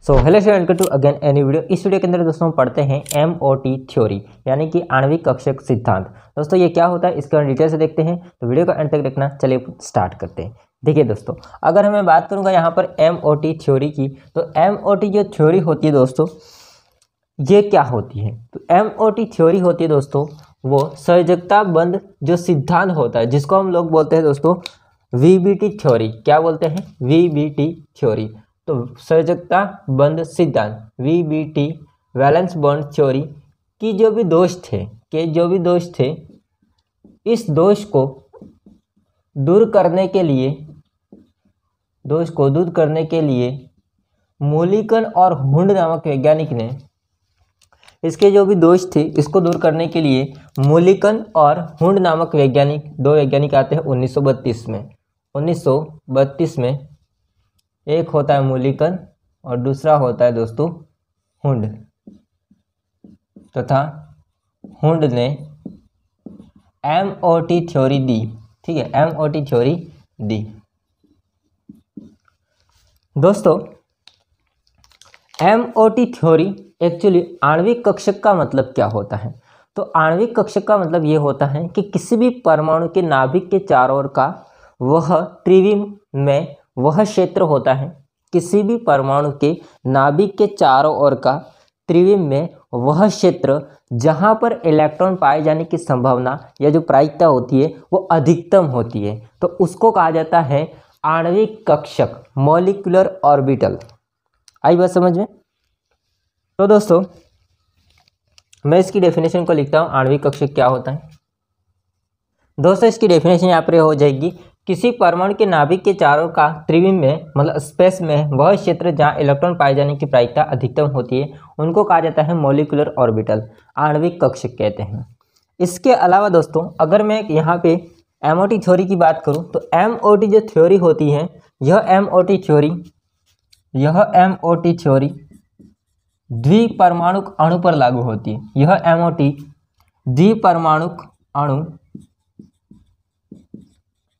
So hello student, welcome to again any video. इस वीडियो के अंदर दोस्तों हम पढ़ते हैं MOT थ्योरी यानी कि आणविक कक्षक सिद्धांत। दोस्तों ये क्या होता है इसके बारे में डिटेल से देखते हैं, तो वीडियो को अंत तक देखना। चलिए स्टार्ट करते हैं। देखिए दोस्तों, अगर मैं बात करूंगा यहाँ पर MOT थ्योरी की, तो MOT जो थ्योरी होती है दोस्तों, ये क्या होती है? तो MOT थ्योरी होती है दोस्तों वो संयोजकता बंध जो सिद्धांत होता है, जिसको हम लोग बोलते हैं दोस्तों VBT थ्योरी। क्या बोलते हैं? VBT theory. तो संयोजकता बंध सिद्धांत VBT वैलेंस बॉन्ड थ्योरी की जो भी दोष थे इस दोष को दूर करने के लिए मूलिकन और हुंड नामक वैज्ञानिक ने इसके जो भी दोष थे इसको दूर करने के लिए मूलिकन और हुंड नामक दो वैज्ञानिक आते हैं 1932 में। एक होता है मूलिकन और दूसरा होता है दोस्तों हुंड, तथा हुंड ने MOT थ्योरी दी। ठीक है, MOT थ्योरी दी। दोस्तों MOT थ्योरी एक्चुअली आणविक कक्षक का मतलब क्या होता है? तो आणविक कक्षक का मतलब ये होता है कि किसी भी परमाणु के नाभिक के चारों ओर का वह त्रिविम में वह क्षेत्र होता है। किसी भी परमाणु के नाभिक के चारों ओर का त्रिविम में वह क्षेत्र जहाँ पर इलेक्ट्रॉन पाए जाने की संभावना या जो प्रायिकता होती है वो अधिकतम होती है, तो उसको कहा जाता है आणविक कक्षक, मॉलिक्यूलर ऑर्बिटल। आई बात समझ में? तो दोस्तों मैं इसकी डेफिनेशन को लिखता हूँ। आणविक कक्षक क्या होता है? दोस्तों इसकी डेफिनेशन यहाँ पर हो जाएगी, किसी परमाणु के नाभिक के चारों का त्रिविम में मतलब स्पेस में वह क्षेत्र जहाँ इलेक्ट्रॉन पाए जाने की प्रायिकता अधिकतम होती है उनको कहा जाता है मॉलिक्यूलर ऑर्बिटल, आणविक कक्षक कहते हैं। इसके अलावा दोस्तों अगर मैं यहाँ पे MOT थ्योरी की बात करूँ तो MOT जो थ्योरी होती है यह MOT थ्योरी द्विपरमाणुक अणु पर लागू होती है। यह MOT द्विपरमाणुक अणु,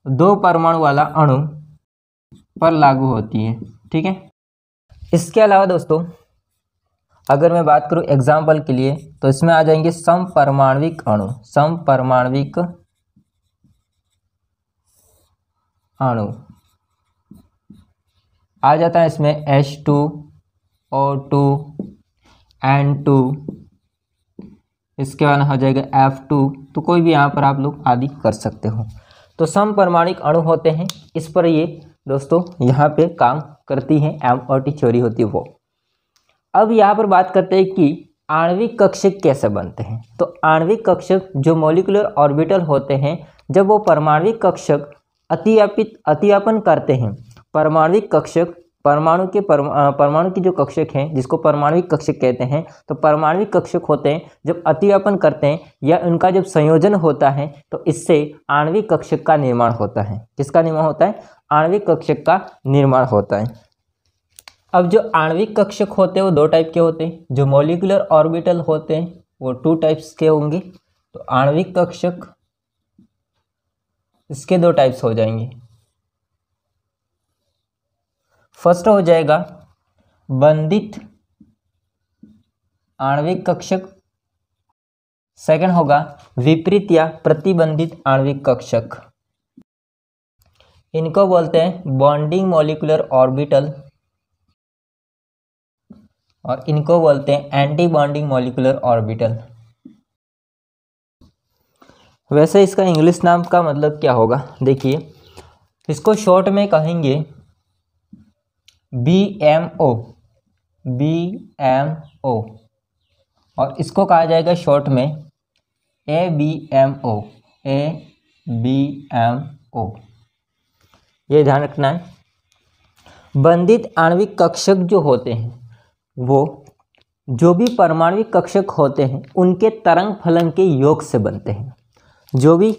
दो परमाणु वाला अणु पर लागू होती है। ठीक है, इसके अलावा दोस्तों अगर मैं बात करूं एग्जाम्पल के लिए तो इसमें आ जाएंगे समपरमाणविक अणु आ जाता है। इसमें H2O2 N2, इसके बाद हो जाएगा F2। तो कोई भी यहाँ पर आप लोग आदि कर सकते हो। तो समपरमाणुक अणु होते हैं, इस पर ये दोस्तों यहाँ पे काम करती हैं, MOT थ्योरी होती है वो। अब यहाँ पर बात करते हैं कि आणविक कक्षक कैसे बनते हैं। तो आणविक कक्षक जो मॉलिक्यूलर ऑर्बिटल होते हैं, जब वो परमाणविक कक्षक अतिव्यापन करते हैं, परमाणविक कक्षक परमाणु की जो कक्षक हैं जिसको परमाणविक कक्षक कहते हैं, तो परमाणविक कक्षक होते हैं जब अतिव्यापन करते हैं या उनका जब संयोजन होता है तो इससे आणविक कक्षक का निर्माण होता है। किसका निर्माण होता है? आणविक कक्षक का निर्माण होता है। अब जो आणविक कक्षक होते हैं वो दो टाइप के होते हैं। जो मॉलिक्यूलर ऑर्बिटल होते हैं वो 2 टाइप्स के होंगे। तो आणविक कक्षक इसके 2 टाइप्स हो जाएंगे। फर्स्ट हो जाएगा बंधित आणविक कक्षक, सेकंड होगा विपरीत या प्रतिबंधित आणविक कक्षक। इनको बोलते हैं बॉन्डिंग मॉलिक्यूलर ऑर्बिटल और इनको बोलते हैं एंटी बॉन्डिंग मॉलिक्यूलर ऑर्बिटल। वैसे इसका इंग्लिश नाम का मतलब क्या होगा? देखिए, इसको शॉर्ट में कहेंगे BMO और इसको कहा जाएगा शॉर्ट में ABMO। ये ध्यान रखना है। बंधित आणविक कक्षक जो होते हैं वो जो भी परमाणविक कक्षक होते हैं उनके तरंग फलन के योग से बनते हैं। जो भी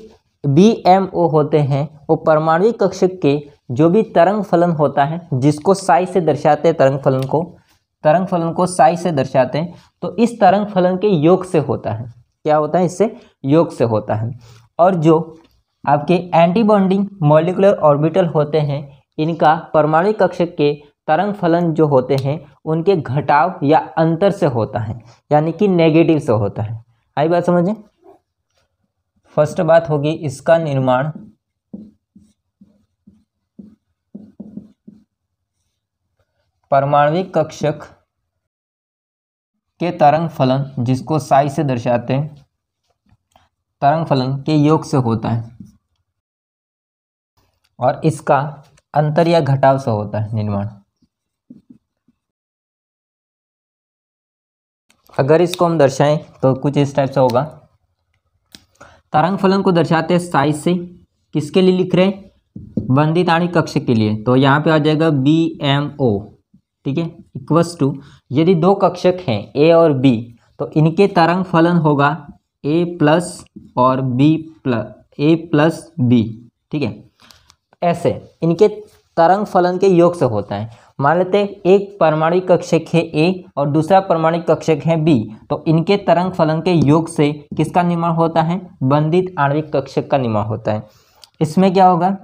BMO होते हैं वो परमाणविक कक्षक के जो भी तरंग फलन होता है जिसको साई से दर्शाते हैं, तरंग फलन को साई से दर्शाते हैं, तो इस तरंग फलन के योग से होता है। क्या होता है? इससे योग से होता है। और जो आपके एंटी बॉन्डिंग मॉलिक्यूलर ऑर्बिटल होते हैं इनका परमाणु कक्षक के तरंग फलन जो होते हैं उनके घटाव या अंतर से होता है, यानी कि नेगेटिव से होता है। आई बात समझे। फर्स्ट बात होगी इसका निर्माण परमाणविक कक्षक के तरंग फलन, जिसको साई से दर्शाते हैं, तरंग फलन के योग से होता है और इसका अंतर या घटाव से होता है निर्माण। अगर इसको हम दर्शाएं तो कुछ इस टाइप से होगा। तरंग फलन को दर्शाते हैं साई से, किसके लिए लिख रहे हैं, बंदित आणविक कक्षक के लिए। तो यहाँ पे आ जाएगा BMO, ठीक है, इक्वल्स टू, यदि दो कक्षक हैं A और B तो इनके तरंग फलन होगा A प्लस और A प्लस B, ठीक है। ऐसे इनके तरंग फलन के योग से होता है। मान लेते हैं एक परमाणविक कक्षक है A और दूसरा परमाणविक कक्षक है B, तो इनके तरंग फलन के योग से किसका निर्माण होता है, बंदित आणविक कक्षक का निर्माण होता है। इसमें क्या होगा,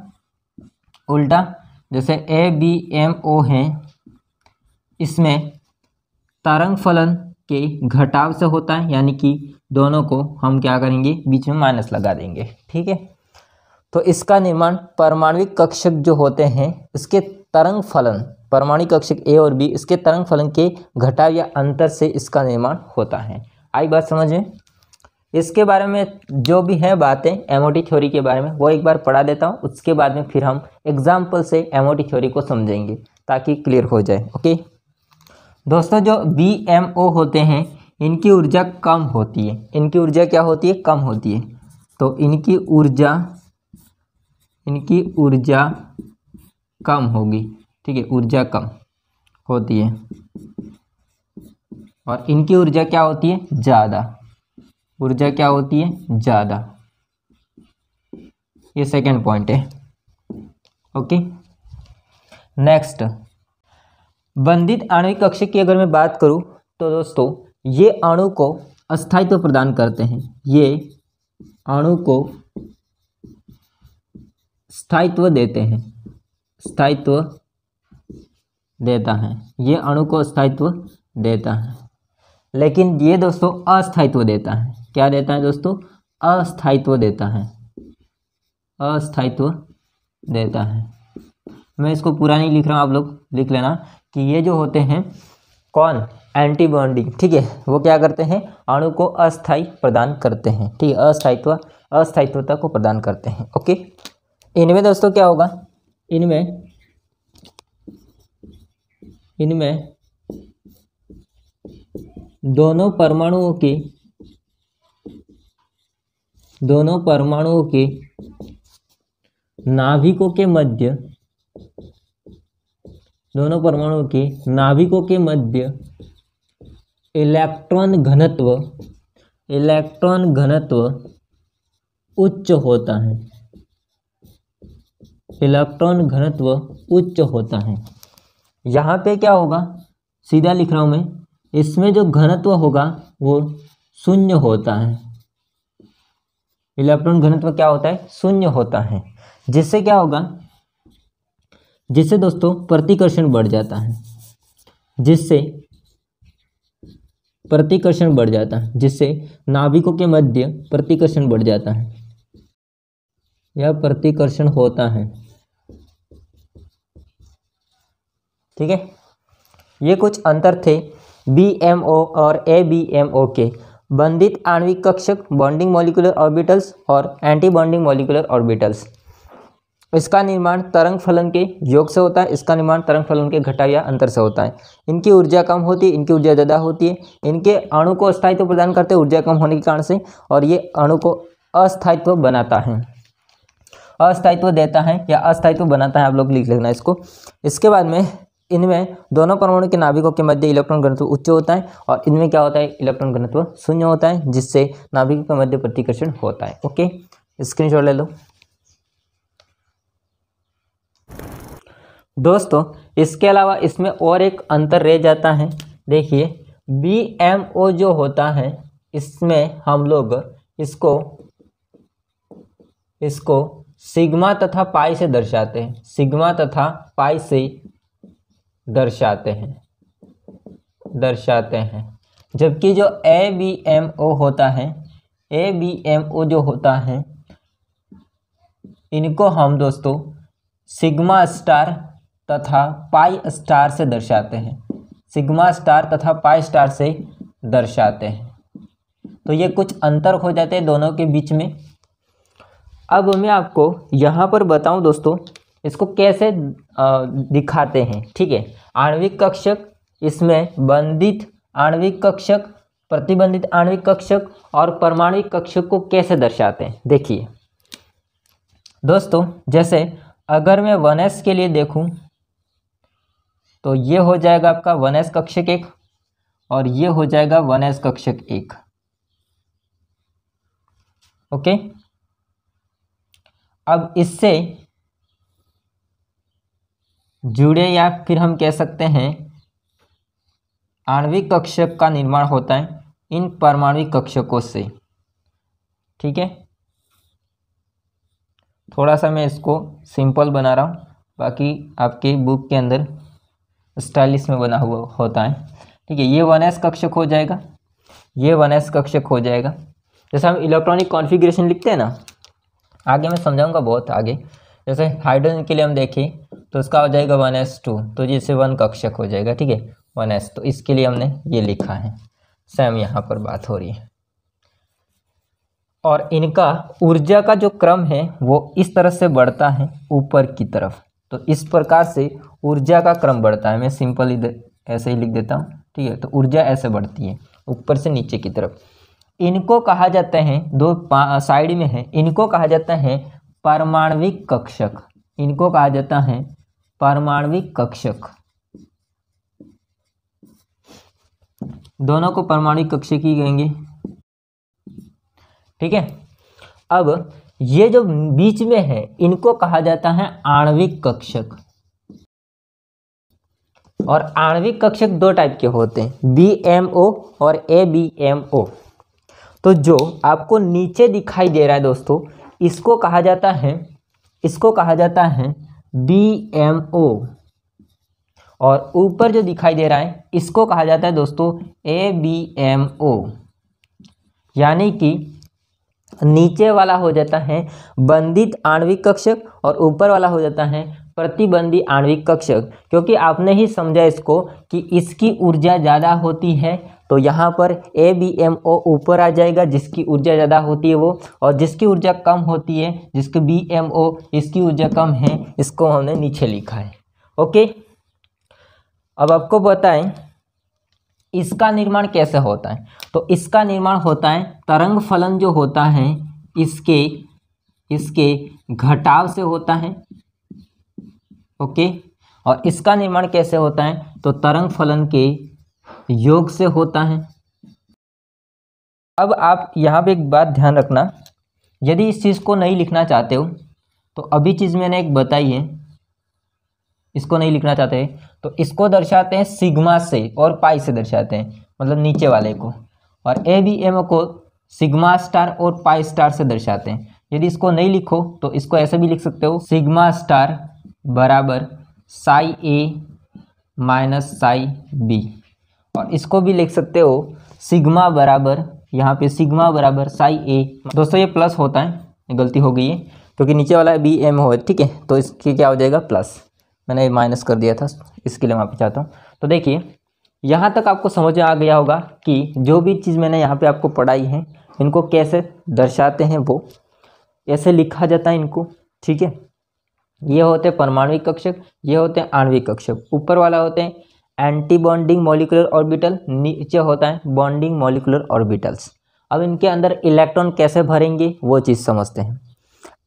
उल्टा, जैसे ABMO है, इसमें तरंग फलन के घटाव से होता है, यानी कि दोनों को हम क्या करेंगे, बीच में माइनस लगा देंगे, ठीक है। तो इसका निर्माण परमाणविक कक्षक जो होते हैं इसके तरंग फलन, परमाणविक कक्षक A और B, इसके तरंग फलन के घटाव या अंतर से इसका निर्माण होता है। आई बात समझ में। इसके बारे में जो भी है बातें एमओटी थ्योरी के बारे में वो एक बार पढ़ा देता हूँ, उसके बाद में फिर हम एग्जाम्पल से एमओटी थ्योरी को समझेंगे ताकि क्लियर हो जाए। ओके दोस्तों, जो BMO होते हैं इनकी ऊर्जा कम होती है। इनकी ऊर्जा क्या होती है, कम होती है। तो इनकी ऊर्जा कम होगी, ठीक है, ऊर्जा कम होती है। और इनकी ऊर्जा क्या होती है, ज़्यादा। ऊर्जा क्या होती है, ज़्यादा। ये सेकंड पॉइंट है। ओके, नेक्स्ट, बंधित आणविक कक्षक की अगर मैं बात करूं तो दोस्तों ये अणु को अस्थायित्व प्रदान करते हैं। ये अणु को स्थायित्व देते हैं, स्थायित्व देता है। ये अणु को स्थायित्व देता है, लेकिन ये दोस्तों अस्थायित्व देता है। क्या देता है दोस्तों, अस्थायित्व देता है, अस्थायित्व देता है। मैं इसको पूरा नहीं लिख रहा हूँ, आप लोग लिख लेना कि ये जो होते हैं कौन, एंटी बॉन्डिंग, ठीक है, वो क्या करते हैं, अणु को अस्थायी प्रदान करते हैं, ठीक है, अस्थायित्वता को प्रदान करते हैं। ओके, इनमें दोस्तों क्या होगा, इनमें दोनों परमाणुओं के नाभिकों के मध्य, दोनों परमाणुओं के नाभिकों के मध्य इलेक्ट्रॉन घनत्व उच्च होता है। इलेक्ट्रॉन घनत्व उच्च होता है। यहाँ पे क्या होगा, सीधा लिख रहा हूँ मैं, इसमें जो घनत्व होगा वो शून्य होता है। इलेक्ट्रॉन घनत्व क्या होता है, शून्य होता है। जिससे क्या होगा, जिससे दोस्तों प्रतिकर्षण बढ़ जाता है, जिससे प्रतिकर्षण बढ़ जाता है, जिससे नाभिकों के मध्य प्रतिकर्षण बढ़ जाता है, यह प्रतिकर्षण होता है, ठीक है। ये कुछ अंतर थे BMO और ABMO के, बंधित आणविक कक्षक, बॉन्डिंग मॉलिक्यूलर ऑर्बिटल्स और एंटी बॉन्डिंग मॉलिक्यूलर ऑर्बिटल्स। इसका निर्माण तरंग फलन के योग से होता है, इसका निर्माण तरंग फलन के घटाव या अंतर से होता है। इनकी ऊर्जा कम होती है, इनकी ऊर्जा ज़्यादा होती है। इनके अणु को अस्थायित्व प्रदान करते हैं ऊर्जा कम होने के कारण से, और ये अणु को अस्थायित्व बनाता है, अस्थायित्व देता है या अस्थायित्व बनाता है, आप लोग लिख लेना इसको। इसके बाद में इनमें दोनों परमाणु के नाभिकों के मध्य इलेक्ट्रॉन घनत्व उच्च होता है, और इनमें क्या होता है, इलेक्ट्रॉन घनत्व शून्य होता है, जिससे नाभिकों के मध्य प्रतिकर्षण होता है। ओके, स्क्रीनशॉट ले लो दोस्तों। इसके अलावा इसमें और एक अंतर रह जाता है। देखिए BMO जो होता है, इसमें हम लोग इसको सिग्मा तथा पाई से दर्शाते हैं, सिग्मा तथा पाई से दर्शाते हैं। जबकि जो ABMO होता है, ABMO जो होता है, इनको हम दोस्तों सिग्मा स्टार तथा पाई स्टार से दर्शाते हैं, सिग्मा स्टार तथा पाई स्टार से दर्शाते हैं। तो ये कुछ अंतर हो जाते हैं दोनों के बीच में। अब मैं आपको यहाँ पर बताऊँ दोस्तों, इसको कैसे दिखाते हैं, ठीक है। आणविक कक्षक, इसमें बंधित आणविक कक्षक, प्रतिबंधित आणविक कक्षक और परमाणविक कक्षक को कैसे दर्शाते हैं, देखिए दोस्तों। जैसे अगर मैं 1s के लिए देखूं तो ये हो जाएगा आपका 1s कक्षक 1 और ये हो जाएगा 1s कक्षक 1, ओके। अब इससे जुड़े या फिर हम कह सकते हैं आणविक कक्षक का निर्माण होता है इन परमाणविक कक्षकों से, ठीक है। थोड़ा सा मैं इसको सिंपल बना रहा हूँ, बाकी आपके बुक के अंदर स्टाइलिश में बना हुआ होता है, ठीक है। ये 1s कक्षक हो जाएगा, ये 1s कक्षक हो जाएगा। जैसे हम इलेक्ट्रॉनिक कॉन्फ़िगरेशन लिखते हैं ना, आगे मैं समझाऊंगा बहुत आगे। जैसे हाइड्रोजन के लिए हम देखें तो उसका हो जाएगा 1s2, तो जैसे 1 कक्षक हो जाएगा, ठीक है, 1s। तो इसके लिए हमने ये लिखा है, सेम यहाँ पर बात हो रही है। और इनका ऊर्जा का जो क्रम है वो इस तरह से बढ़ता है ऊपर की तरफ, तो इस प्रकार से ऊर्जा का क्रम बढ़ता है। मैं सिंपल ऐसे ही लिख देता हूँ, ठीक है। तो ऊर्जा ऐसे बढ़ती है ऊपर से नीचे की तरफ। इनको कहा जाता है, दो साइड में है, इनको कहा जाता है परमाणविक कक्षक, इनको कहा जाता है परमाणविक कक्षक। दोनों को परमाणविक कक्षक ही कहेंगे, ठीक है। अब ये जो बीच में है इनको कहा जाता है आणविक कक्षक। और आणविक कक्षक दो टाइप के होते हैं, BMO और ABMO। तो जो आपको नीचे दिखाई दे रहा है दोस्तों, इसको कहा जाता है BMO, और ऊपर जो दिखाई दे रहा है इसको कहा जाता है दोस्तों ABMO। यानी कि नीचे वाला हो जाता है बंधित आणविक कक्षक और ऊपर वाला हो जाता है प्रतिबंधी आणविक कक्षक। क्योंकि आपने ही समझा इसको कि इसकी ऊर्जा ज़्यादा होती है, तो यहाँ पर ABMO ऊपर आ जाएगा, जिसकी ऊर्जा ज़्यादा होती है वो, और जिसकी ऊर्जा कम होती है, जिसकी BMO इसकी ऊर्जा कम है, इसको हमने नीचे लिखा है, ओके। अब आपको बताएं इसका निर्माण कैसे होता है। तो इसका निर्माण होता है तरंग फलन जो होता है इसके घटाव से होता है, ओके। और इसका निर्माण कैसे होता है, तो तरंग फलन के योग से होता है। अब आप यहाँ पे एक बात ध्यान रखना, यदि इस चीज़ को नहीं लिखना चाहते हो तो अभी चीज़ मैंने एक बताई है, इसको नहीं लिखना चाहते तो इसको दर्शाते हैं सिग्मा से और पाई से दर्शाते हैं, मतलब नीचे वाले को। और ABMO को सिग्मा स्टार और पाई स्टार से दर्शाते हैं। यदि इसको नहीं लिखो तो इसको ऐसे भी लिख सकते हो, सिग्मा स्टार बराबर Sai A minus psi B। और इसको भी लिख सकते हो सिग्मा बराबर, यहाँ पे सिग्मा बराबर साई A। दोस्तों ये प्लस होता है, गलती हो गई है क्योंकि नीचे वाला BMO है, ठीक है। तो इसके क्या हो जाएगा प्लस, मैंने माइनस कर दिया था, इसके लिए माफ़ी चाहता हूँ। तो देखिए यहाँ तक आपको समझ में आ गया होगा कि जो भी चीज़ मैंने यहाँ पे आपको पढ़ाई है इनको कैसे दर्शाते हैं, वो ऐसे लिखा जाता है इनको, ठीक है। ये होते हैं परमाणविक कक्षक, ये होते हैं आणविक कक्षक। ऊपर वाला होते हैं एंटी बॉन्डिंग मॉलिक्यूलर ऑर्बिटल, नीचे होता है बॉन्डिंग मॉलिक्यूलर ऑर्बिटल्स। अब इनके अंदर इलेक्ट्रॉन कैसे भरेंगे वो चीज़ समझते हैं।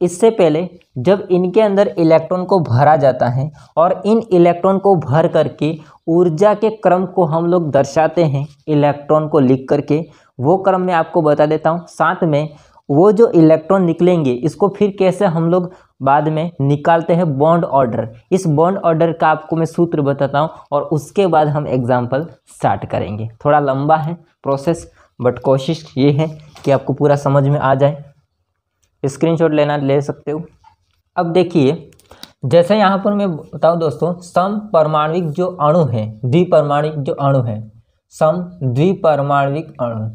इससे पहले जब इनके अंदर इलेक्ट्रॉन को भरा जाता है और इन इलेक्ट्रॉन को भर करके ऊर्जा के क्रम को हम लोग दर्शाते हैं इलेक्ट्रॉन को लिख करके, वो क्रम मैं आपको बता देता हूँ। साथ में वो जो इलेक्ट्रॉन निकलेंगे इसको फिर कैसे हम लोग बाद में निकालते हैं बॉन्ड ऑर्डर, इस बॉन्ड ऑर्डर का आपको मैं सूत्र बताता हूँ और उसके बाद हम एग्जाम्पल स्टार्ट करेंगे। थोड़ा लंबा है प्रोसेस, बट कोशिश ये है कि आपको पूरा समझ में आ जाए। स्क्रीनशॉट लेना ले सकते हो। अब देखिए जैसे यहाँ पर मैं बताऊँ दोस्तों, समपरमाणविक जो अणु है, द्विपरमाणविक जो अणु है, समद्विपरमाणविक अणु,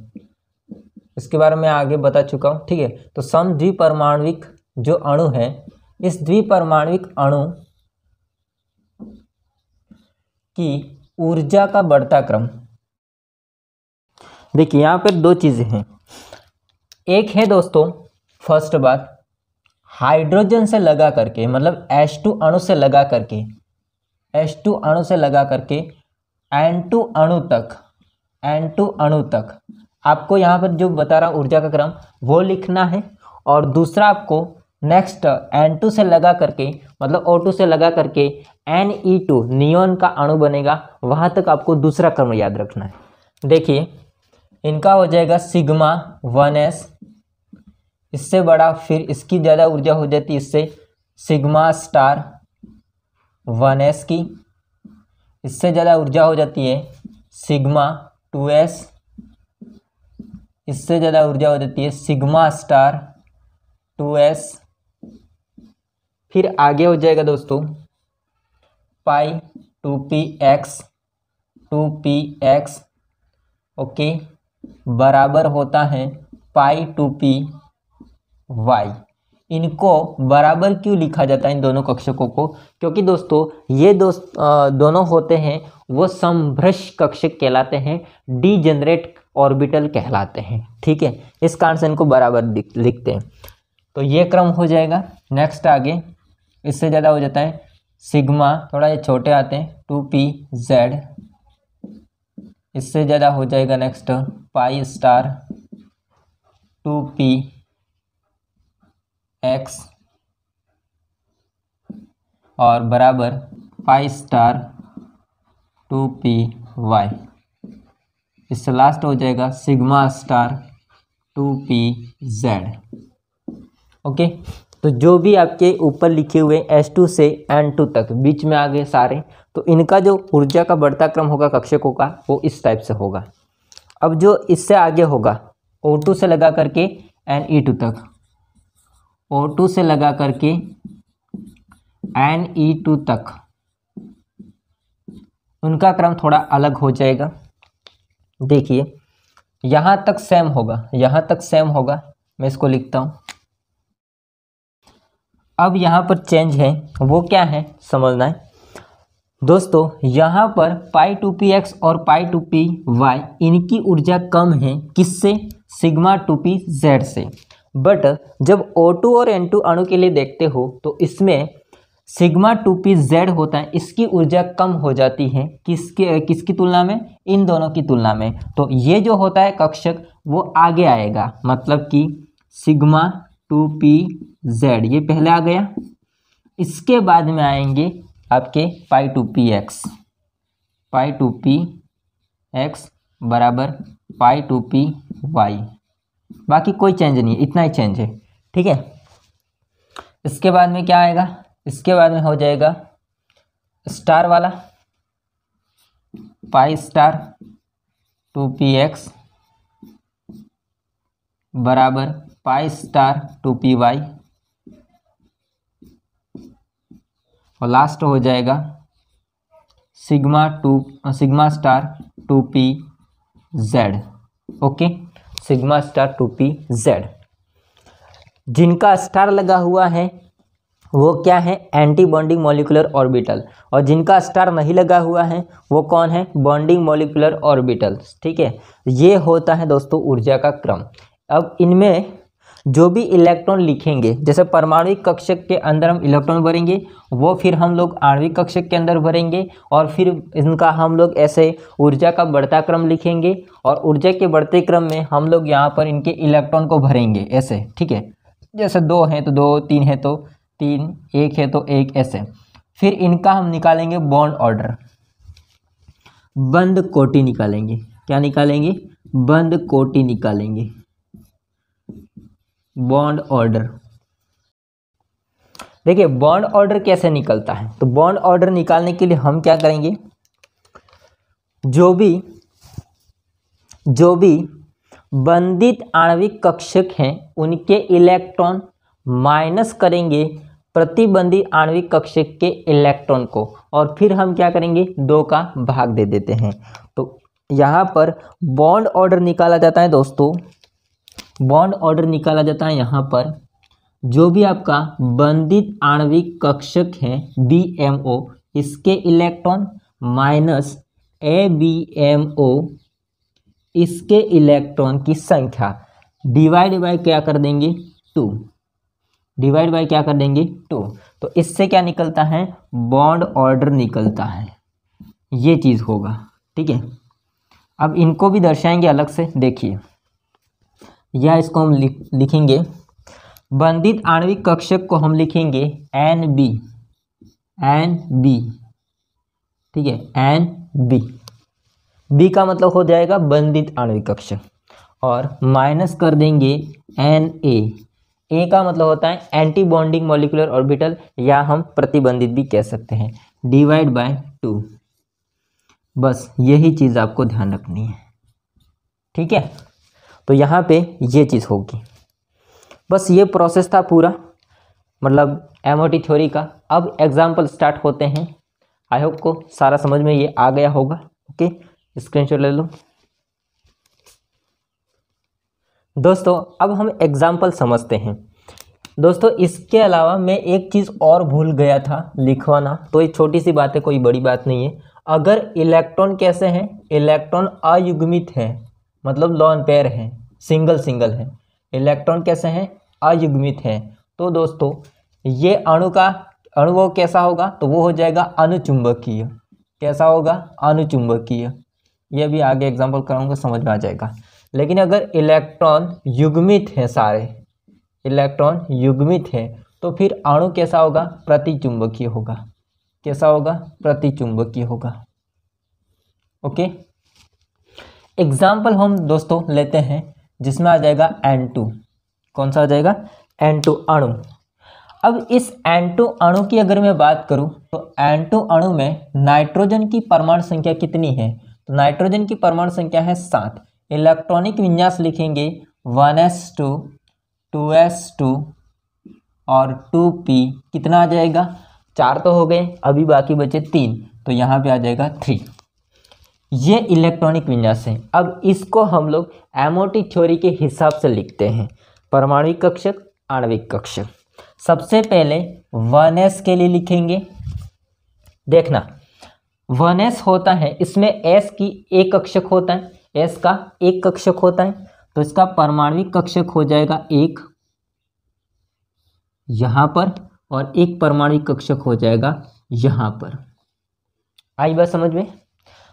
इसके बारे में आगे बता चुका हूँ, ठीक है। तो समद्विपरमाणविक जो अणु है, इस द्विपरमाणविक अणु की ऊर्जा का बढ़ता क्रम, देखिए यहाँ पर दो चीज़ें हैं। एक है दोस्तों, फर्स्ट बात, हाइड्रोजन से लगा करके, मतलब H2 अणु से लगा करके, H2 अणु से लगा करके N2 अणु तक, N2 अणु तक आपको यहाँ पर जो बता रहा ऊर्जा का क्रम वो लिखना है। और दूसरा आपको नेक्स्ट N2 से लगा करके, मतलब O2 से लगा करके Ne2 नियोन का अणु बनेगा, वहाँ तक आपको दूसरा क्रम याद रखना है। देखिए इनका हो जाएगा सिग्मा 1s, इससे बड़ा फिर इसकी ज़्यादा ऊर्जा हो जाती है, इससे सिग्मा स्टार 1s की, इससे ज़्यादा ऊर्जा हो जाती है सिग्मा 2s, इससे ज़्यादा ऊर्जा हो जाती है सिग्मा स्टार 2s, फिर आगे हो जाएगा दोस्तों पाई 2px, ओके, बराबर होता है पाई 2py। इनको बराबर क्यों लिखा जाता है इन दोनों कक्षकों को? क्योंकि दोस्तों ये दोनों होते हैं वो समभ्रश कक्षक कहलाते हैं, डीजेनरेट ऑर्बिटल कहलाते हैं, ठीक है। इस कारण से इनको बराबर लिखते हैं। तो ये क्रम हो जाएगा। नेक्स्ट आगे इससे ज़्यादा हो जाता है सिग्मा, थोड़ा ये छोटे आते हैं 2pz, इससे ज़्यादा हो जाएगा नेक्स्ट पाई स्टार 2px और बराबर पाई स्टार 2py, इससे लास्ट हो जाएगा सिग्मा स्टार 2pz, ओके। तो जो भी आपके ऊपर लिखे हुए H2 से N2 तक बीच में आ गए सारे, तो इनका जो ऊर्जा का बढ़ता क्रम होगा कक्षकों का वो इस टाइप से होगा। अब जो इससे आगे होगा O2 से लगा करके Ne2 तक, O2 से लगा करके Ne2 तक, उनका क्रम थोड़ा अलग हो जाएगा। देखिए यहाँ तक सेम होगा, यहाँ तक सेम होगा, मैं इसको लिखता हूँ। अब यहाँ पर चेंज है, वो क्या है समझना है दोस्तों। यहाँ पर पाई 2px और पाई 2py इनकी ऊर्जा कम है, किससे? सिग्मा 2pz से। बट जब O2 और N2 अणु के लिए देखते हो तो इसमें सिग्मा 2pz होता है, इसकी ऊर्जा कम हो जाती है, किसकी तुलना में? इन दोनों की तुलना में। तो ये जो होता है कक्षक वो आगे आएगा, मतलब कि सिग्मा 2pz ये पहले आ गया, इसके बाद में आएंगे आपके पाई 2px, पाई 2px बराबर पाई 2py, बाकी कोई चेंज नहीं है, इतना ही चेंज है, ठीक है। इसके बाद में क्या आएगा? इसके बाद में हो जाएगा स्टार वाला पाई स्टार 2px बराबर पाई स्टार 2py, और लास्ट हो जाएगा sigma star 2pz, okay, sigma star 2pz। जिनका स्टार लगा हुआ है वो क्या है? एंटी बॉन्डिंग मॉलिक्यूलर ऑर्बिटल, और जिनका स्टार नहीं लगा हुआ है वो कौन है? बॉन्डिंग मॉलिक्यूलर ऑर्बिटल, ठीक है। ये होता है दोस्तों ऊर्जा का क्रम। अब इनमें जो भी इलेक्ट्रॉन लिखेंगे, जैसे परमाणुक कक्षक के अंदर हम इलेक्ट्रॉन भरेंगे, वो फिर हम लोग आणविक कक्षक के अंदर भरेंगे, और फिर इनका हम लोग ऐसे ऊर्जा का बढ़ता क्रम लिखेंगे, और ऊर्जा के बढ़ते क्रम में हम लोग यहाँ पर इनके इलेक्ट्रॉन को भरेंगे ऐसे, ठीक है। जैसे 2 हैं तो 2, 3 है तो 3, 1 है तो 1, ऐसे। फिर इनका हम निकालेंगे बॉन्ड ऑर्डर, बंद कोटि निकालेंगे। क्या निकालेंगे? बंद कोटि निकालेंगे, बॉन्ड ऑर्डर। देखिए बॉन्ड ऑर्डर कैसे निकलता है, तो बॉन्ड ऑर्डर निकालने के लिए हम क्या करेंगे, जो भी बंधित आणविक कक्षक हैं उनके इलेक्ट्रॉन माइनस करेंगे प्रतिबंधित आणविक कक्षक के इलेक्ट्रॉन को, और फिर हम क्या करेंगे 2 का भाग दे देते हैं। तो यहाँ पर बॉन्ड ऑर्डर निकाला जाता है दोस्तों, बॉन्ड ऑर्डर निकाला जाता है। यहाँ पर जो भी आपका बंधित आणविक कक्षक है BMO, इसके इलेक्ट्रॉन माइनस ABMO, इसके इलेक्ट्रॉन की संख्या डिवाइड बाय क्या कर देंगे 2, डिवाइड बाय क्या कर देंगे 2। तो इससे क्या निकलता है, बॉन्ड ऑर्डर निकलता है, ये चीज़ होगा। ठीक है, अब इनको भी दर्शाएंगे अलग से, देखिए या इसको हम लिखेंगे बंधित आणविक कक्षक को हम लिखेंगे NB, ठीक है, NB, B का मतलब हो जाएगा बंधित आणविक कक्षक, और माइनस कर देंगे Na, A का मतलब होता है एंटी बॉन्डिंग मॉलिक्यूलर ऑर्बिटल, या हम प्रतिबंधित भी कह सकते हैं, डिवाइड बाय 2। बस यही चीज़ आपको ध्यान रखनी है। ठीक है, तो यहाँ पे ये चीज़ होगी। बस ये प्रोसेस था पूरा, मतलब एमओटी थ्योरी का। अब एग्जाम्पल स्टार्ट होते हैं। आई होप को सारा समझ में ये आ गया होगा। ओके, स्क्रीनशॉट ले लो दोस्तों। अब हम एग्जाम्पल समझते हैं दोस्तों। इसके अलावा मैं एक चीज़ और भूल गया था लिखवाना, तो ये छोटी सी बात है, कोई बड़ी बात नहीं है। अगर इलेक्ट्रॉन कैसे हैं, इलेक्ट्रॉन अयुग्मित है, मतलब लॉन पेयर है, सिंगल सिंगल है। इलेक्ट्रॉन कैसे हैं, अयुग्मित है, तो दोस्तों ये अणु वो कैसा होगा, तो वो हो जाएगा अनुचुंबकीय। कैसा होगा, अनुचुंबकीय। ये भी आगे एग्जाम्पल कराऊंगा, समझ में आ जाएगा। लेकिन अगर इलेक्ट्रॉन युग्मित है, सारे इलेक्ट्रॉन युग्मित है, तो फिर अणु कैसा होगा, प्रतिचुंबकीय होगा। कैसा होगा, प्रतिचुंबकीय होगा। ओके, एग्जाम्पल हम दोस्तों लेते हैं जिसमें आ जाएगा N2। कौन सा आ जाएगा, N2 अणु। अब इस N2 अणु की अगर मैं बात करूं तो N2 अणु में नाइट्रोजन की परमाणु संख्या कितनी है, तो नाइट्रोजन की परमाणु संख्या है 7। इलेक्ट्रॉनिक विन्यास लिखेंगे 1s2, 2s2 और 2p। कितना आ जाएगा, 4 तो हो गए, अभी बाकी बचे 3, तो यहाँ पे आ जाएगा 3। ये इलेक्ट्रॉनिक विन्यास है। अब इसको हम लोग एमओटी थ्योरी के हिसाब से लिखते हैं, परमाणुक कक्षक, आणविक कक्षक। सबसे पहले 1s के लिए लिखेंगे। देखना 1s होता है, इसमें s की एक कक्षक होता है, s का एक कक्षक होता है, तो इसका परमाणुक कक्षक हो जाएगा 1 यहाँ पर, और एक परमाणुक कक्षक हो जाएगा यहाँ पर। आई बात समझ में।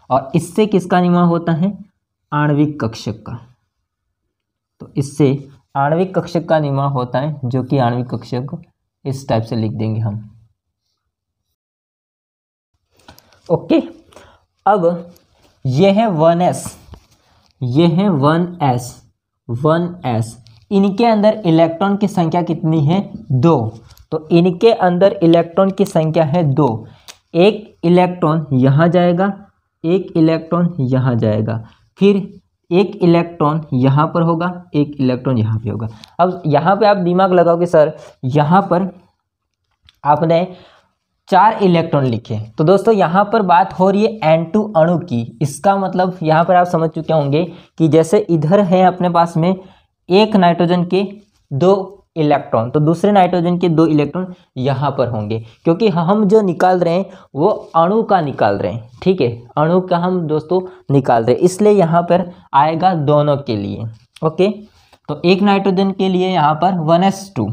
और इससे किसका निर्माण होता है, आणविक कक्षक का। तो इससे आणविक कक्षक का निर्माण होता है, जो कि आणविक कक्षक इस टाइप से लिख देंगे हम। ओके, अब ये है 1s, ये है 1s। इनके अंदर इलेक्ट्रॉन की संख्या कितनी है, 2। तो इनके अंदर इलेक्ट्रॉन की संख्या है 2। एक इलेक्ट्रॉन यहाँ जाएगा, एक इलेक्ट्रॉन यहाँ जाएगा, फिर एक इलेक्ट्रॉन यहाँ पर होगा, एक इलेक्ट्रॉन यहाँ पे होगा। अब यहाँ पे आप दिमाग लगाओगे, सर यहाँ पर आपने 4 इलेक्ट्रॉन लिखे, तो दोस्तों यहाँ पर बात हो रही है N2 अणु की। इसका मतलब यहाँ पर आप समझ चुके होंगे कि जैसे इधर है अपने पास में एक नाइट्रोजन के 2 इलेक्ट्रॉन, तो दूसरे नाइट्रोजन के 2 इलेक्ट्रॉन यहाँ पर होंगे, क्योंकि हम जो निकाल रहे हैं वो अणु का निकाल रहे हैं। ठीक है, अणु का हम दोस्तों निकाल रहे हैं, इसलिए यहाँ पर आएगा दोनों के लिए। ओके, तो एक नाइट्रोजन के लिए यहाँ पर 1s2,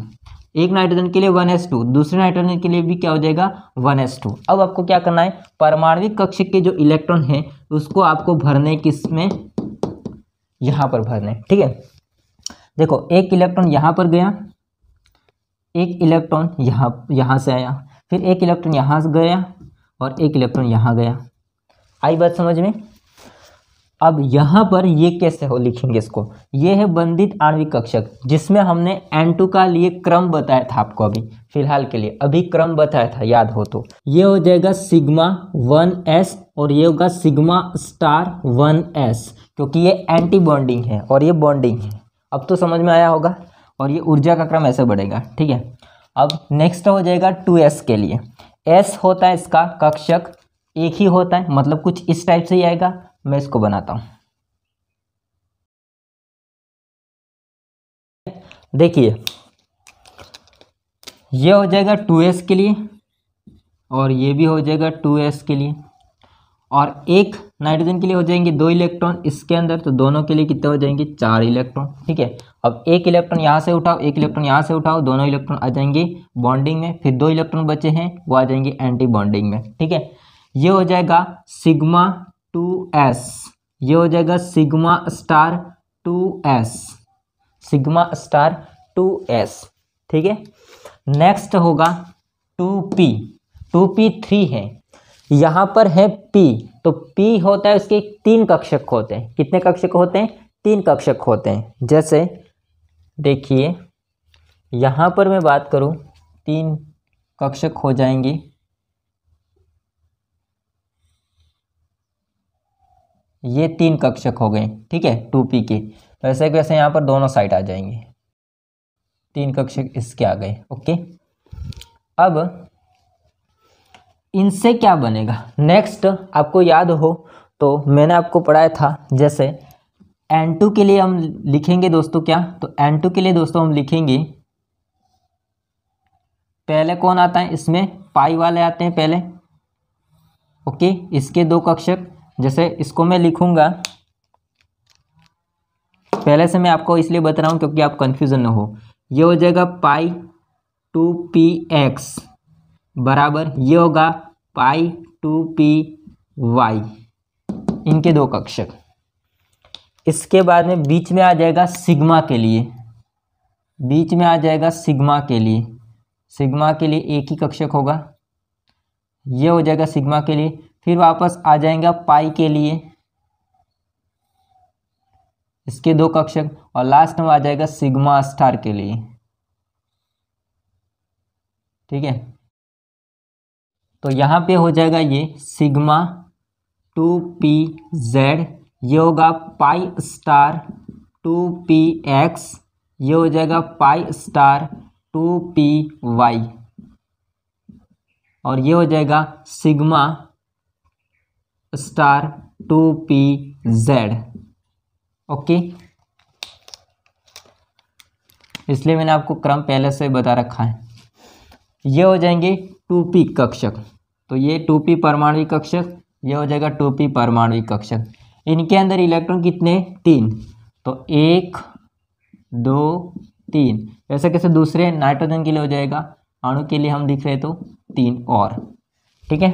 एक नाइट्रोजन के लिए 1s2, दूसरे नाइट्रोजन के लिए भी क्या हो जाएगा 1s2। अब आपको क्या करना है, परमाणुक कक्षक के जो इलेक्ट्रॉन है उसको आपको भरने किसमें, यहाँ पर भरने। ठीक है, देखो एक इलेक्ट्रॉन यहाँ पर गया, एक इलेक्ट्रॉन यहाँ से आया, फिर एक इलेक्ट्रॉन यहाँ से गया और एक इलेक्ट्रॉन यहाँ गया। आई बात समझ में। अब यहाँ पर ये कैसे हो लिखेंगे इसको, ये है बंधित आणविक कक्षक, जिसमें हमने N2 का लिए क्रम बताया था आपको, अभी फिलहाल के लिए अभी क्रम बताया था, याद हो तो। ये हो जाएगा सिग्मा 1s और ये होगा सिग्मा स्टार 1s, क्योंकि ये एंटी बॉन्डिंग है और ये बॉन्डिंग है। अब तो समझ में आया होगा। और ये ऊर्जा का क्रम ऐसे बढ़ेगा। ठीक है, अब नेक्स्ट हो जाएगा 2s के लिए। s होता है इसका कक्षक एक ही होता है, मतलब कुछ इस टाइप से ही आएगा। मैं इसको बनाता हूं, देखिए ये हो जाएगा 2s के लिए और ये भी हो जाएगा 2s के लिए, और एक नाइट्रोजन के लिए हो जाएंगे 2 इलेक्ट्रॉन इसके अंदर, तो दोनों के लिए कितने हो जाएंगे 4 इलेक्ट्रॉन। ठीक है, अब एक इलेक्ट्रॉन यहाँ से उठाओ, एक इलेक्ट्रॉन यहाँ से उठाओ, दोनों इलेक्ट्रॉन आ जाएंगे बॉन्डिंग में, फिर 2 इलेक्ट्रॉन बचे हैं वो आ जाएंगे एंटी बॉन्डिंग में। ठीक है, ये हो जाएगा सिग्मा 2s, ये हो जाएगा sigma star 2s, sigma star 2s। ठीक है, नेक्स्ट होगा 2p, 2p 3 है, यहाँ पर है p, तो p होता है उसके 3 कक्षक होते हैं। कितने कक्षक होते हैं? 3 कक्षक होते हैं। जैसे देखिए यहाँ पर मैं बात करूँ 3 कक्षक हो जाएंगे, ये 3 कक्षक हो गए। ठीक है, 2p के, वैसे वैसे यहाँ पर दोनों साइड आ जाएंगे, 3 कक्षक इसके आ गए। ओके, अब इनसे क्या बनेगा? नेक्स्ट आपको याद हो तो मैंने आपको पढ़ाया था, जैसे N2 के लिए हम लिखेंगे दोस्तों क्या, तो N2 के लिए दोस्तों हम लिखेंगे, पहले कौन आता है इसमें, पाई वाले आते हैं पहले। ओके, इसके 2 कक्षक, जैसे इसको मैं लिखूंगा, पहले से मैं आपको इसलिए बता रहा हूँ क्योंकि आप कंफ्यूजन न हो। ये हो जाएगा पाई 2px बराबर, ये होगा पाई 2py, इनके 2 कक्षक। इसके बाद में बीच में आ जाएगा सिग्मा के लिए, बीच में आ जाएगा सिग्मा के लिए, सिग्मा के लिए एक ही कक्षक होगा, ये हो जाएगा सिग्मा के लिए। फिर वापस आ जाएगा पाई के लिए, इसके 2 कक्षक, और लास्ट में आ जाएगा सिग्मा स्टार के लिए। ठीक है, तो यहाँ पे हो जाएगा ये सिग्मा 2pz, ये होगा पाई स्टार 2px, ये हो जाएगा पाई स्टार 2py, और ये हो जाएगा सिग्मा स्टार 2pz। ओके, इसलिए मैंने आपको क्रम पहले से बता रखा है। ये हो जाएंगे 2p कक्षक, तो ये 2p परमाणविक कक्षक, ये हो जाएगा 2p परमाणविक कक्षक। इनके अंदर इलेक्ट्रॉन कितने? 3, तो 1 2 3, ऐसे कैसे दूसरे नाइट्रोजन के लिए हो जाएगा, अणु के लिए हम लिख रहे तो 3 और। ठीक है,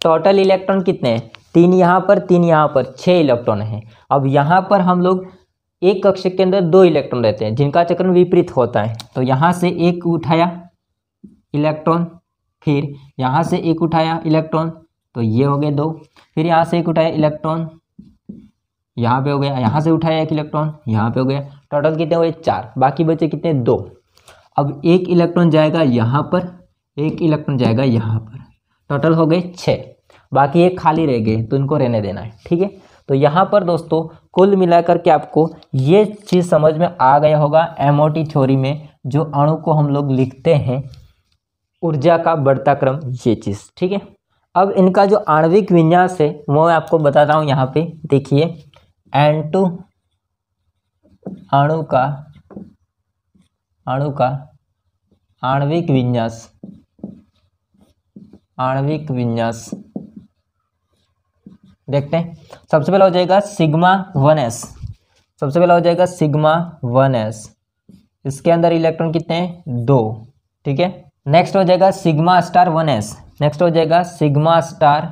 टोटल इलेक्ट्रॉन कितने हैं? 3 यहाँ पर, 3 यहाँ पर, 6 इलेक्ट्रॉन हैं। अब यहाँ पर हम लोग एक कक्षक के अंदर 2 इलेक्ट्रॉन रहते हैं जिनका चक्रण विपरीत होता है, तो यहाँ से एक उठाया इलेक्ट्रॉन, फिर यहाँ से एक उठाया इलेक्ट्रॉन, तो ये हो गए 2, फिर यहाँ से एक उठाया इलेक्ट्रॉन, यहाँ पे हो गया, यहाँ से उठाया एक इलेक्ट्रॉन, यहाँ पे हो गया, टोटल कितने हुए 4, बाकी बचे कितने 2। अब एक इलेक्ट्रॉन जाएगा यहाँ पर, एक इलेक्ट्रॉन जाएगा यहाँ पर, टोटल हो गए 6, बाकी एक खाली रह गए तो इनको रहने देना है। ठीक है, तो यहाँ पर दोस्तों कुल मिलाकर के आपको ये चीज़ समझ में आ गया होगा, MOT थ्योरी में जो अणु को हम लोग लिखते हैं ऊर्जा का बढ़ता क्रम, ये चीज़। ठीक है, अब इनका जो आणविक विन्यास है वो मैं आपको बताता हूँ। यहाँ पे देखिए N2 अणु का आणविक विन्यास, आणविक विन्यास देखते हैं। सबसे पहला हो जाएगा सिग्मा 1s, सबसे पहला हो जाएगा सिग्मा 1s, इसके अंदर इलेक्ट्रॉन कितने हैं? 2। ठीक है, नेक्स्ट हो जाएगा सिग्मा स्टार 1s, नेक्स्ट हो जाएगा सिग्मा स्टार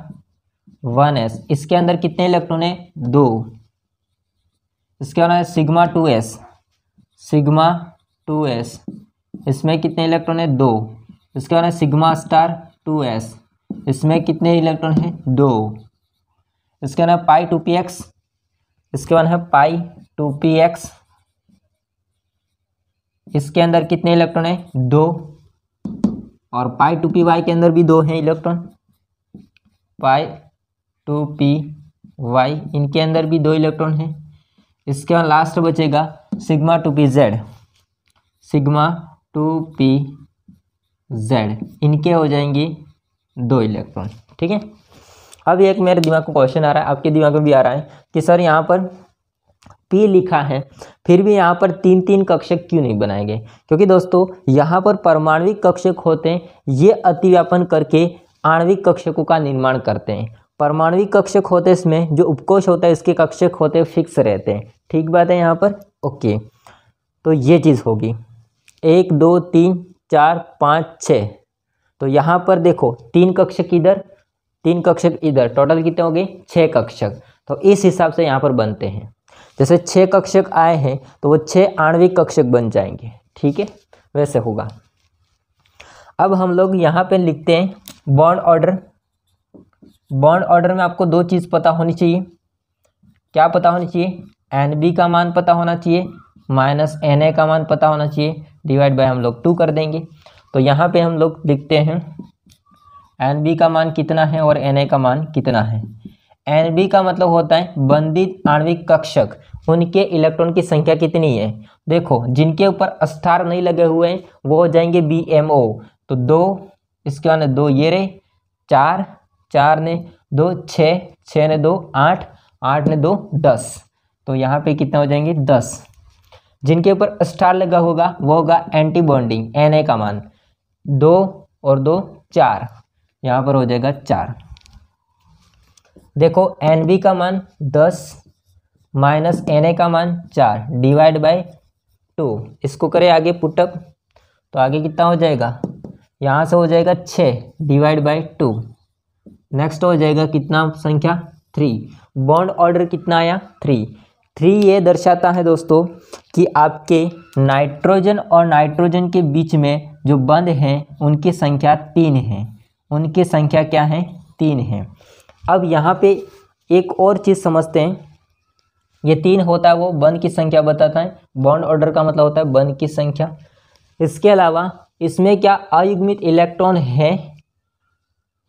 1s, इसके अंदर कितने इलेक्ट्रॉन है? 2। इसके बाद है सिग्मा 2s, सिग्मा 2s, इसमें कितने इलेक्ट्रॉन है? 2। इसके बाद है सिग्मा स्टार 2s, इसमें कितने इलेक्ट्रॉन है? 2। इसके बाद है पाई 2px, इसके बाद है पाई 2px, इसके अंदर कितने इलेक्ट्रॉन है? 2, और पाई 2py के अंदर भी 2 हैं इलेक्ट्रॉन, पाई 2py इनके अंदर भी 2 इलेक्ट्रॉन हैं। इसके बाद लास्ट बचेगा sigma 2pz, sigma 2p z, इनके हो जाएंगे 2 इलेक्ट्रॉन। ठीक है। अब एक मेरे दिमाग को क्वेश्चन आ रहा है, आपके दिमाग में भी आ रहा है कि सर यहाँ पर p लिखा है फिर भी यहाँ पर 3-3 कक्षक क्यों नहीं बनाए गए? क्योंकि दोस्तों यहाँ पर परमाणविक कक्षक होते हैं, ये अतिव्यापन करके आणविक कक्षकों का निर्माण करते हैं। परमाणविक कक्षक होते हैं, इसमें जो उपकोष होता है इसके कक्षक होते हैं फिक्स रहते हैं। ठीक बात है यहाँ पर, ओके। तो ये चीज़ होगी 1 2 3 4 5 6। तो यहाँ पर देखो 3 कक्षक इधर 3 कक्षक इधर, टोटल कितने हो गए 6 कक्षक। तो इस हिसाब से यहाँ पर बनते हैं। जैसे 6 कक्षक आए हैं तो वो 6 आणविक कक्षक बन जाएंगे। ठीक है, वैसे होगा। अब हम लोग यहाँ पे लिखते हैं बॉन्ड ऑर्डर। बॉन्ड ऑर्डर में आपको 2 चीज़ पता होनी चाहिए। क्या पता होनी चाहिए? NB का मान पता होना चाहिए, माइनस Na का मान पता होना चाहिए, डिवाइड बाय हम लोग 2 कर देंगे। तो यहाँ पे हम लोग लिखते हैं NB का मान कितना है और Na का मान कितना है। NB का मतलब होता है बंधित आणविक कक्षक, उनके इलेक्ट्रॉन की संख्या कितनी है। देखो जिनके ऊपर स्टार नहीं लगे हुए हैं वो हो जाएंगे BMO। तो 2, इसके बाद 2 ये रहे, 4, 4 ने 2 6, 6 ने 2 8, 8 ने 2 10। तो यहाँ पे कितना हो जाएंगे 10। जिनके ऊपर स्टार लगा होगा वो होगा एंटी बॉन्डिंग, Na का मान 2 और 2 4, यहाँ पर हो जाएगा 4। देखो NB का मान 10 माइनस Na का मान 4 डिवाइड बाय 2, इसको करें आगे पुटअप। तो आगे कितना हो जाएगा, यहाँ से हो जाएगा 6 डिवाइड बाय 2। नेक्स्ट हो जाएगा कितना संख्या 3। बॉन्ड ऑर्डर कितना आया 3। 3 ये दर्शाता है दोस्तों कि आपके नाइट्रोजन और नाइट्रोजन के बीच में जो बंध हैं उनकी संख्या 3 है। उनकी संख्या क्या है 3 है। अब यहाँ पे एक और चीज़ समझते हैं, ये 3 होता है वो बंध की संख्या बताता है। बॉन्ड ऑर्डर का मतलब होता है बंध की संख्या। इसके अलावा इसमें क्या अयुग्मित इलेक्ट्रॉन है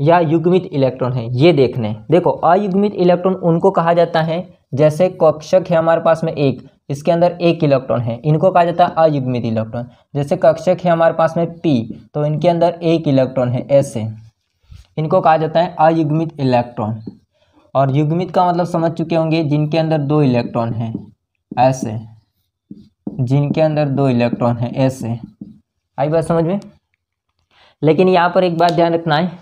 या युग्मित इलेक्ट्रॉन है ये देखने। देखो अयुग्मित इलेक्ट्रॉन उनको कहा जाता है, जैसे कक्षक है हमारे पास में 1, इसके अंदर 1 इलेक्ट्रॉन है, इनको कहा जाता है अयुग्मित इलेक्ट्रॉन। जैसे कक्षक है हमारे पास में P, तो इनके अंदर 1 इलेक्ट्रॉन है, ऐसे इनको कहा जाता है अयुग्मित इलेक्ट्रॉन। और युग्मित का मतलब समझ चुके होंगे, जिनके अंदर 2 इलेक्ट्रॉन हैं, ऐसे जिनके अंदर 2 इलेक्ट्रॉन है, ऐसे। आई बात समझ में? लेकिन यहाँ पर एक बात ध्यान रखना है,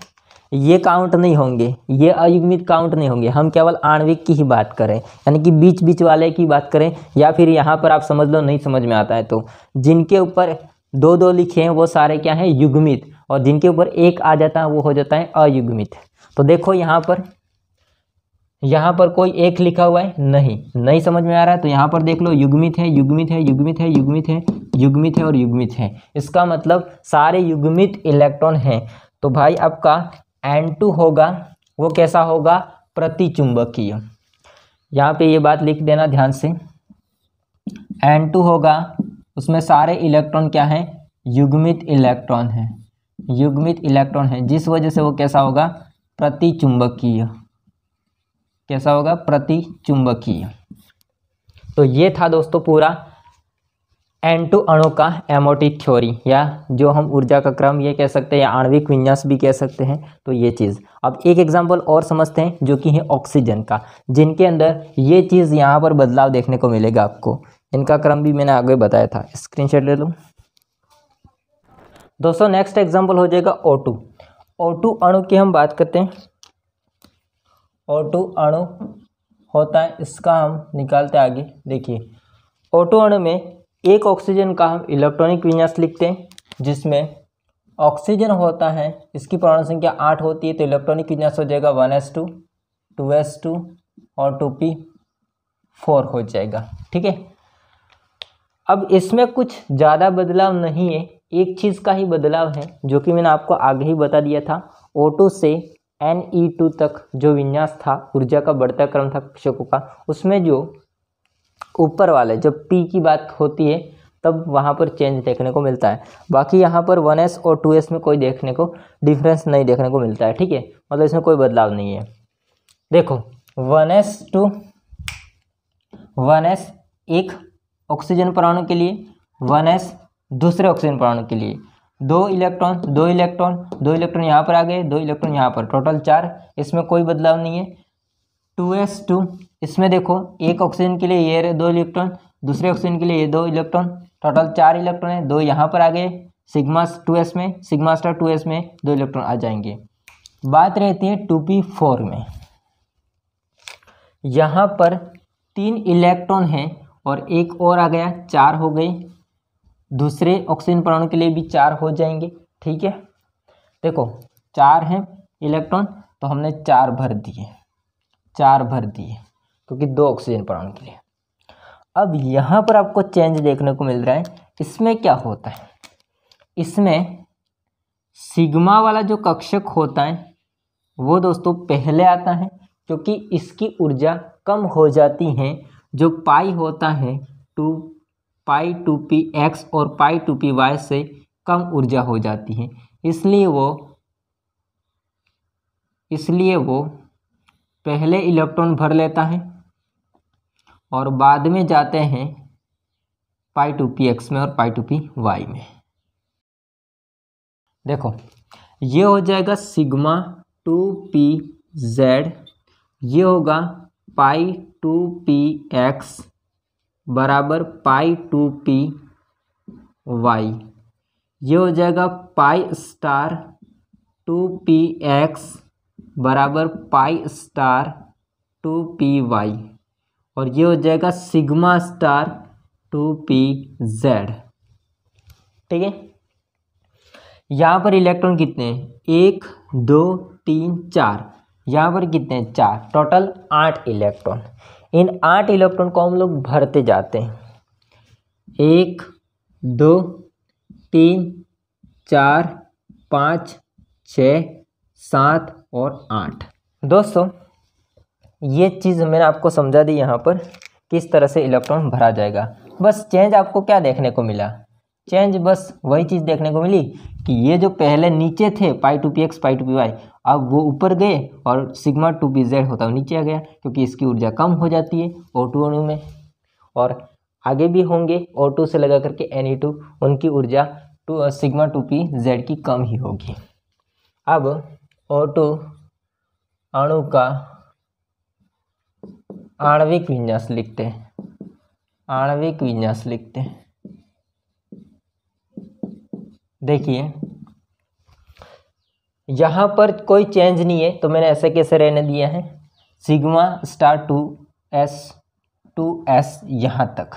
ये काउंट नहीं होंगे, ये अयुग्मित काउंट नहीं होंगे। हम केवल आणविक की ही बात करें, यानी कि बीच बीच वाले की बात करें, या फिर यहाँ पर आप समझ लो नहीं समझ में आता है तो जिनके ऊपर 2-2 लिखे हैं वो सारे क्या हैं युग्मित, और जिनके ऊपर 1 आ जाता है वो हो जाता है अयुग्मित। तो देखो यहाँ पर कोई 1 लिखा हुआ है, नहीं समझ में आ रहा है तो यहाँ पर देख लो युग्मित है, युग्मित है, युग्मित है, युग्मित है, युग्मित है और युग्मित है। इसका मतलब सारे युग्मित इलेक्ट्रॉन हैं। तो भाई आपका N2 होगा वो कैसा होगा, प्रतिचुंबकीय। यहाँ पे ये बात लिख देना ध्यान से, N2 होगा उसमें सारे इलेक्ट्रॉन क्या हैं, युग्मित इलेक्ट्रॉन हैं, युग्मित इलेक्ट्रॉन है, जिस वजह से वो कैसा होगा, प्रतिचुंबकीय। कैसा होगा, प्रतिचुंबकीय। तो ये था दोस्तों पूरा N2 अणु का एमोटिक थ्योरी, या जो हम ऊर्जा का क्रम ये कह सकते हैं या आणविक विन्यास भी कह सकते हैं। तो ये चीज़, अब एक एग्जांपल और समझते हैं जो कि है ऑक्सीजन का, जिनके अंदर ये चीज़ यहाँ पर बदलाव देखने को मिलेगा आपको। इनका क्रम भी मैंने आगे बताया था, स्क्रीनशॉट ले लो दोस्तों। नेक्स्ट एग्जाम्पल हो जाएगा O2। O2 अणु की हम बात करते हैं। O2 अणु होता है, इसका हम निकालते हैं आगे। देखिए O2 अणु में एक ऑक्सीजन का हम इलेक्ट्रॉनिक विन्यास लिखते हैं, जिसमें ऑक्सीजन होता है, इसकी परमाणु संख्या 8 होती है, तो इलेक्ट्रॉनिक विन्यास हो जाएगा 1s2, 2s2 और 2p4 हो जाएगा। ठीक है। अब इसमें कुछ ज़्यादा बदलाव नहीं है, एक चीज़ का ही बदलाव है जो कि मैंने आपको आगे ही बता दिया था। O2 से Ne2 तक जो विन्यास था, ऊर्जा का बढ़ता क्रम था कक्षकों का, उसमें जो ऊपर वाले जब P की बात होती है तब वहाँ पर चेंज देखने को मिलता है। बाकी यहाँ पर 1s और 2s में कोई देखने को डिफरेंस नहीं देखने को मिलता है। ठीक है, मतलब इसमें कोई बदलाव नहीं है। देखो 1s to 1s एक ऑक्सीजन परमाणु के लिए, 1s दूसरे ऑक्सीजन परमाणु के लिए 2 इलेक्ट्रॉन 2 इलेक्ट्रॉन 2 इलेक्ट्रॉन यहाँ पर आ गए, 2 इलेक्ट्रॉन यहाँ पर, टोटल 4। इसमें कोई बदलाव नहीं है। 2s2 इसमें देखो एक ऑक्सीजन के लिए ये 2 इलेक्ट्रॉन, दूसरे ऑक्सीजन के लिए ये 2 इलेक्ट्रॉन, टोटल 4 इलेक्ट्रॉन है। 2 यहाँ पर आ गए, सिग्मा 2s में, सिग्मा स्टार 2s में 2 इलेक्ट्रॉन आ जाएंगे। बात रहती है 2p4 में। यहाँ पर 3 इलेक्ट्रॉन हैं और एक और आ गया, 4 हो गए। दूसरे ऑक्सीजन परमाणु के लिए भी 4 हो जाएंगे, ठीक है। देखो 4 हैं इलेक्ट्रॉन तो हमने 4 भर दिए, 4 भर दिए क्योंकि 2 ऑक्सीजन परमाणु के लिए। अब यहाँ पर आपको चेंज देखने को मिल रहा है। इसमें क्या होता है, इसमें सिग्मा वाला जो कक्षक होता है वो दोस्तों पहले आता है क्योंकि इसकी ऊर्जा कम हो जाती है। जो पाई होता है 2 पाई 2px और पाई 2py से कम ऊर्जा हो जाती है, इसलिए वो पहले इलेक्ट्रॉन भर लेता है और बाद में जाते हैं पाई 2px में और पाई 2py में। देखो ये हो जाएगा सिग्मा 2pz, ये होगा पाई 2px बराबर पाई 2py, ये हो जाएगा पाई स्टार 2px बराबर पाई स्टार 2py, और ये हो जाएगा सिग्मा स्टार 2pz, ठीक है। यहाँ पर इलेक्ट्रॉन कितने हैं, 1 2 3 4, यहाँ पर कितने हैं, 4, टोटल 8 इलेक्ट्रॉन। इन 8 इलेक्ट्रॉन को हम लोग भरते जाते हैं, 1 2 3 4 5 6 7 और 8। दोस्तों ये चीज़ मैंने आपको समझा दी यहाँ पर किस तरह से इलेक्ट्रॉन भरा जाएगा। बस चेंज आपको क्या देखने को मिला, चेंज बस वही चीज़ देखने को मिली कि ये जो पहले नीचे थे पाई 2px पाई 2py, अब वो ऊपर गए और सिग्मा 2pz होता है नीचे आ गया क्योंकि इसकी ऊर्जा कम हो जाती है O2 अणु में, और आगे भी होंगे O2 से लगा करके Ne2, उनकी ऊर्जा सिग्मा 2pz की कम ही होगी। अब O2 अणु का आणविक विन्यास लिखते हैं, आणविक विन्यास लिखते हैं। देखिए यहाँ पर कोई चेंज नहीं है तो मैंने ऐसे कैसे रहने दिया है, सिग्मा स्टार 2s यहाँ तक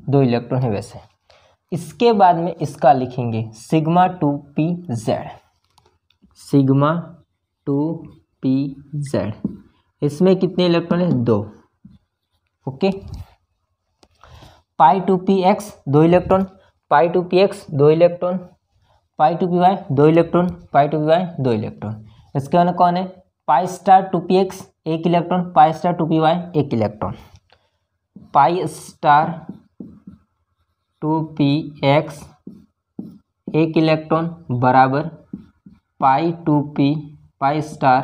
2 इलेक्ट्रॉन है वैसे। इसके बाद में इसका लिखेंगे सिग्मा 2pz, सिग्मा 2pz, इसमें कितने इलेक्ट्रॉन है, 2, ओके। पाई 2px 2 इलेक्ट्रॉन, पाई 2px 2 इलेक्ट्रॉन, पाई 2py 2 इलेक्ट्रॉन, पाई 2py 2 इलेक्ट्रॉन। इसके बाद कौन है, pi star 2px 1 electron, pi star 2py 1 electron, pi star 2px 1 electron बराबर पाई 2p pi star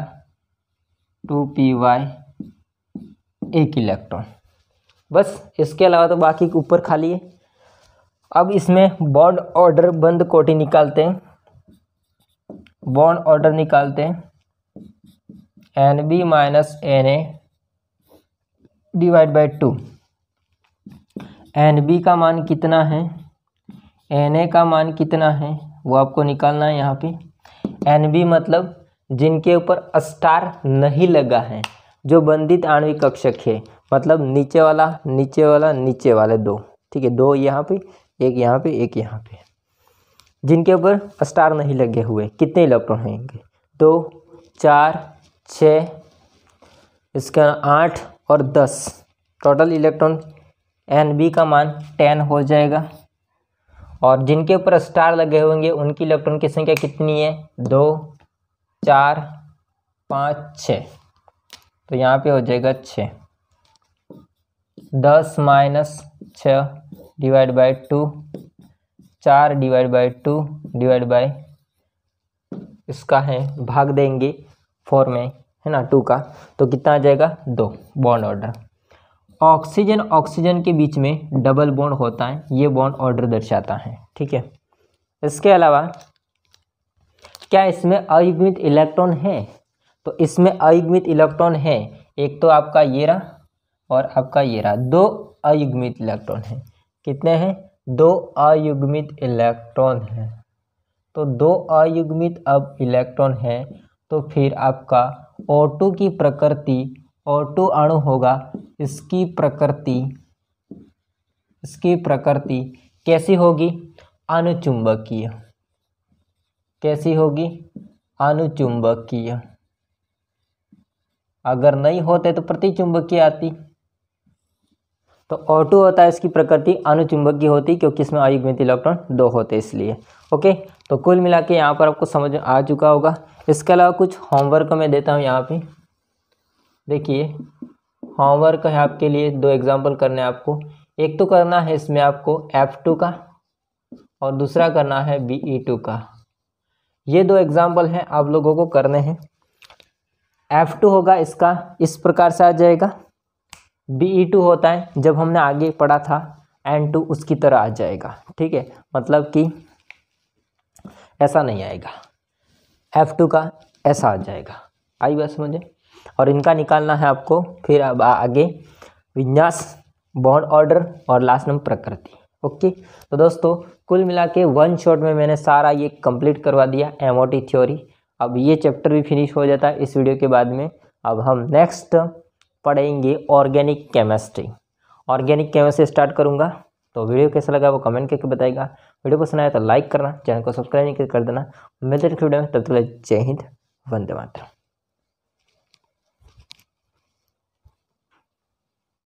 2py 1 electron. बस इसके अलावा तो बाकी ऊपर खाली है। अब इसमें बॉन्ड ऑर्डर बंद कोटि निकालते हैं, बॉन्ड ऑर्डर निकालते हैं, Nb minus Na divide by 2। Nb का मान कितना है, Na का मान कितना है वो आपको निकालना है यहाँ पे। Nb मतलब जिनके ऊपर स्टार नहीं लगा है, जो बंधित आणविक कक्षक है, मतलब नीचे वाला नीचे वाला नीचे वाले 2, ठीक है, 2 यहाँ पे, एक यहाँ पे, एक यहाँ पे, जिनके ऊपर स्टार नहीं लगे हुए, कितने इलेक्ट्रॉन होंगे, 2 4 6, इसका 8 और 10, टोटल इलेक्ट्रॉन Nb का मान 10 हो जाएगा। और जिनके ऊपर स्टार लगे होंगे उनकी इलेक्ट्रॉन की संख्या कितनी है, 2 4 5 6, तो यहाँ पे हो जाएगा 6। 10 minus 6 divide by 2, 4 divide by 2 divide by इसका है भाग देंगे 4 में, है ना, 2 का, तो कितना आ जाएगा 2 बॉन्ड ऑर्डर। ऑक्सीजन ऑक्सीजन के बीच में डबल बॉन्ड होता है, ये बॉन्ड ऑर्डर दर्शाता है। ठीक है, इसके अलावा क्या इसमें अयुग्मित इलेक्ट्रॉन है? तो इसमें अयुग्मित इलेक्ट्रॉन है, एक तो आपका ये रहा और आपका ये रहा, 2 अयुग्मित इलेक्ट्रॉन हैं। कितने हैं? 2 अयुग्मित इलेक्ट्रॉन हैं। तो 2 अयुग्मित अब इलेक्ट्रॉन है, तो फिर आपका O2 की प्रकृति, O2 अणु होगा, इसकी प्रकृति कैसी होगी? अनुचुंबकीय। कैसी होगी? अनुचुंबकीय। अगर नहीं होते तो प्रतिचुंबकीय आती। तो O2 होता है, इसकी प्रकृति अनुचुंबकीय होती, क्योंकि इसमें अयुग्मित इलेक्ट्रॉन 2 होते इसलिए। ओके, तो कुल मिला के यहाँ पर आपको समझ आ चुका होगा। इसके अलावा कुछ होमवर्क मैं देता हूँ यहाँ पे। देखिए, होमवर्क है आपके लिए, 2 एग्जाम्पल करने हैं आपको। एक तो करना है इसमें आपको F2 का और दूसरा करना है Be2 का। ये 2 एग्जाम्पल हैं, आप लोगों को करने हैं। F2 होगा इसका इस प्रकार से आ जाएगा। Be2 होता है, जब हमने आगे पढ़ा था N2 उसकी तरह आ जाएगा। ठीक है, मतलब कि ऐसा नहीं आएगा, F2 का ऐसा आ जाएगा। आई बात समझे? और इनका निकालना है आपको। फिर अब आगे विन्यास, बॉन्ड ऑर्डर और लास्ट नंबर प्रकृति। ओके, तो दोस्तों कुल मिला के 1 शॉट में मैंने सारा ये कंप्लीट करवा दिया, MOT थ्योरी। अब ये चैप्टर भी फिनिश हो जाता है इस वीडियो के बाद में। अब हम नेक्स्ट पढ़ेंगे organic chemistry. Organic chemistry start करूँगा। तो वीडियो कैसा लगा वो कमेंट करके बताइएगा। वीडियो पसंद आया तो लाइक करना, चैनल को सब्सक्राइब नहीं कर देना। मिलते हैं नेक्स्ट वीडियो में, तब तक जय हिंद, वंदे मातरम।